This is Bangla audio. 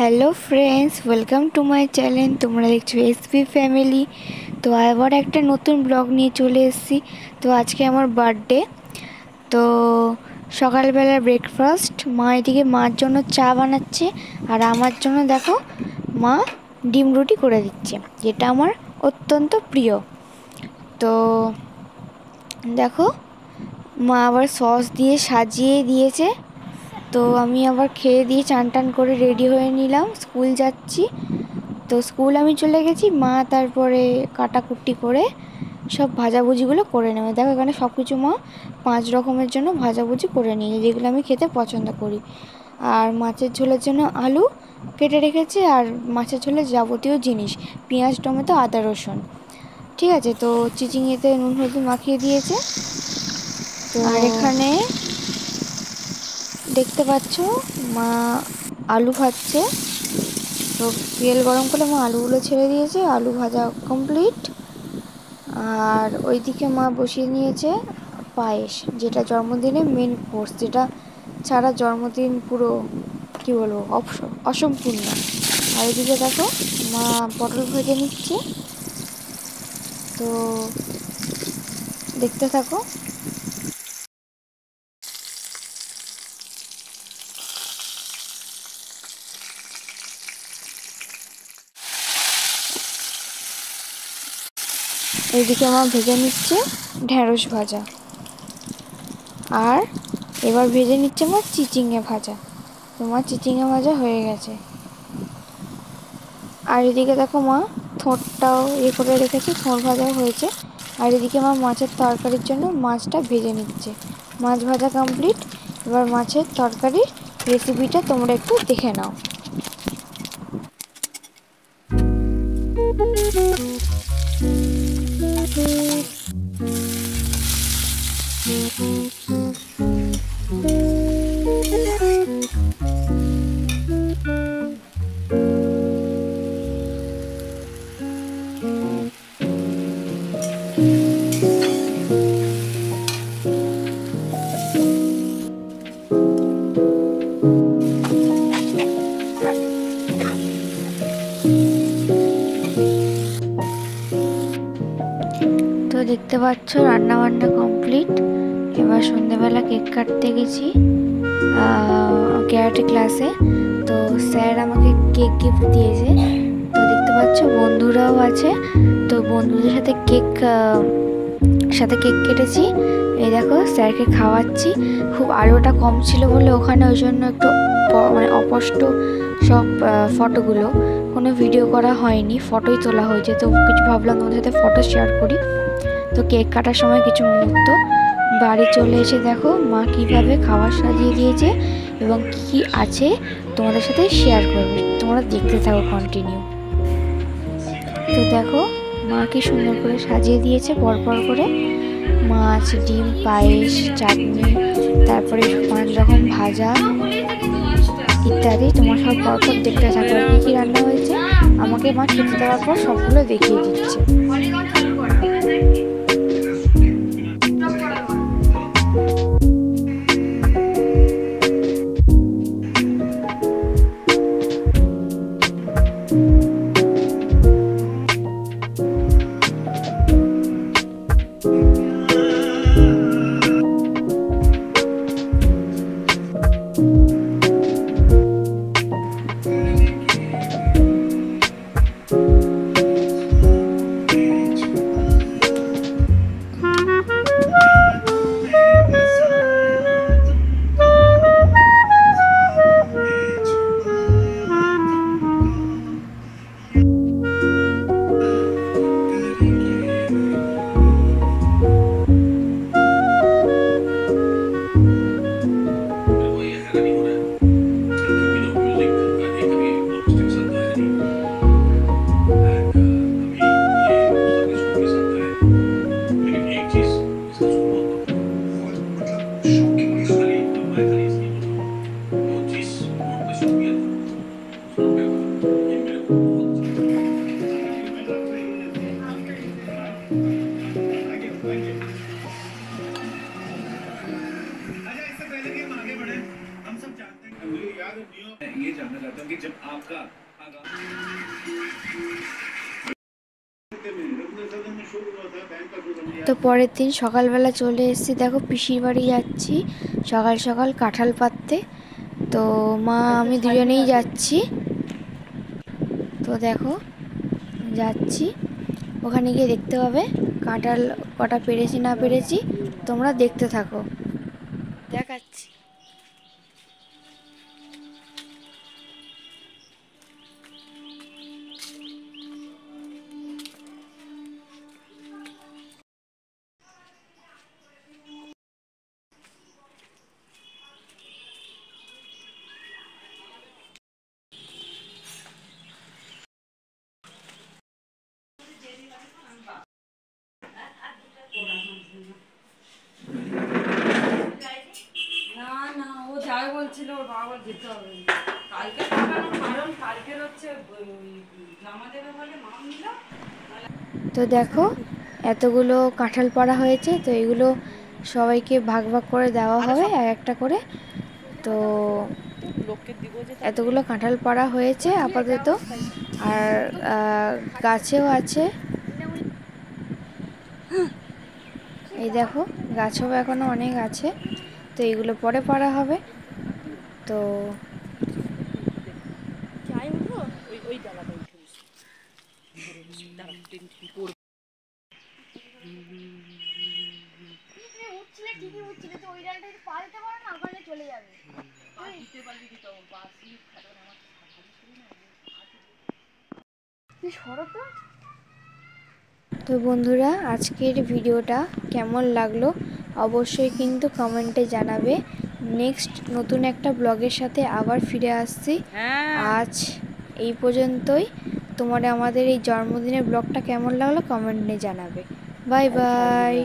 Hello friends, welcome to my channel. তোমরা দেখছো এসপি ফ্যামিলি। তো আবার একটা নতুন ব্লগ নিয়ে চলে এসেছি। তো আজকে আমার বার্থডে। তো সকালবেলা ব্রেকফাস্ট মা এদিকে মার জন্য চা বানাচ্ছে, আর আমার জন্য দেখো মা ডিম রুটি করে দিচ্ছে, যেটা আমার অত্যন্ত প্রিয়। তো দেখো মা আবার সস দিয়ে সাজিয়ে দিয়েছে। তো আমি আবার খেয়ে দিয়ে চান টান করে রেডি হয়ে নিলাম, স্কুল যাচ্ছি। তো স্কুল আমি চলে গেছি, মা তারপরে কাটাকুটি করে সব ভাজাভুজিগুলো করে নেবে। দেখো এখানে সব কিছু মা 5 রকমের জন্য ভাজাভুজি করে নিয়েছে, যেগুলো আমি খেতে পছন্দ করি। আর মাছের ঝোলের জন্য আলু কেটে রেখেছে, আর মাছের ঝোলের যাবতীয় জিনিস পেঁয়াজ, টমেটো, আদা, রসুন। ঠিক আছে, তো চিচিংয়েতে নুন হলুদ মাখিয়ে দিয়েছে। তো আর এখানে দেখতে পাচ্ছ মা আলু ভাজছে। তো তেল গরম করে মা আলুগুলো ছেড়ে দিয়েছে, আলু ভাজা কমপ্লিট। আর ওইদিকে মা বসিয়ে নিয়েছে পায়েস, যেটা জন্মদিনের মেন কোর্স, যেটা ছাড়া জন্মদিন পুরো কী বলবো অসম্পূর্ণ। আর এদিকে দেখো মা পটল ভেজে নিচ্ছে। তো দেখতে থাকো। এইদিকে মা ভেজে নিচ্ছে ঢ্যাঁড়স ভাজা, আর এবার ভেজে নিচ্ছে মা চিচিঙে ভাজা। তোমার চিচিঙে ভাজা হয়ে গেছে। আর এদিকে দেখো মা থোড়টাও করে রেখেছে, থোড় ভাজাও হয়েছে। আর এদিকে মা মাছের তরকারির জন্য মাছটা ভেজে নিচ্ছে। মাছ ভাজা কমপ্লিট। এবার মাছের তরকারির রেসিপিটা তোমরা একটু দেখে নাও। তো দেখতে পাচ্ছ রান্না বান্না কমপ্লিট। এবার সন্ধ্যেবেলা কেক কাটতে গেছি ক্যারাটে ক্লাসে। তো স্যার আমাকে কেক গিফট দিয়েছে। তো দেখতে পাচ্ছ বন্ধুরাও আছে। তো বন্ধুদের সাথে কেক কেটেছি। এই দেখো স্যারকে খাওয়াচ্ছি। খুব আলোটা কম ছিল বলে ওখানে, ওই জন্য একটু মানে অস্পষ্ট সব ফটোগুলো, কোনো ভিডিও করা হয়নি, ফটোই তোলা হয়েছে। তো কিছু ভাবলাম তোমাদের সাথে ফটো শেয়ার করি। তো কেক কাটার সময় কিছু মুহূর্ত। বাড়ি চলে এসে দেখো মা কীভাবে খাবার সাজিয়ে দিয়েছে এবং কী আছে তোমাদের সাথে শেয়ার করবে। তোমরা দেখতে থাকো কন্টিনিউ। তো দেখো মা কি সুন্দর করে সাজিয়ে দিয়েছে পরপর করে, মাছ, ডিম, পায়েস, চাটনি, তারপরে 5 রকম ভাজা ইত্যাদি। তোমার সব পরপর দেখতে থাকো কী কী রান্না হয়েছে। আমাকে মা খেতে দেওয়ার পর সবগুলো দেখিয়ে দিচ্ছে। তো পরের দিন সকালবেলা চলে এসেছি, দেখো পিসির বাড়ি যাচ্ছি সকাল সকাল কাঁঠাল পাড়তে। তো মা আমি দুজনেই যাচ্ছি। তো দেখো যাচ্ছি, ওখানে গিয়ে দেখতে হবে কাঁঠাল কটা পেরেছি না পেরেছি, তোমরা দেখতে থাকো, দেখাচ্ছি। না না, ও যাবে বলছিল, ওর বাবা যেতে হবে কালকে, কারণ কালকের হচ্ছে জমা দেবে বলে মা নিল। তো দেখো এতগুলো কাঁঠাল পাড়া হয়েছে, তো এগুলো সবাইকে ভাগ ভাগ করে দেওয়া হবে এক একটা করে। তো এতগুলো কাঁঠাল পাড়া হয়েছে আপাতত, আর গাছেও আছে, এই দেখো গাছও এখনো অনেক আছে। তো এইগুলো পরে পাড়া হবে। তো তো বন্ধুরা আজকের ভিডিওটা কেমন লাগলো অবশ্যই কিন্তু কমেন্টে জানাবে। নেক্সট নতুন একটা ব্লগের সাথে আবার ফিরে আসছি। আজ এই পর্যন্তই। তোমার আমাদের এই জন্মদিনের ব্লগটা কেমন লাগলো কমেন্টে জানাবে। Bye bye.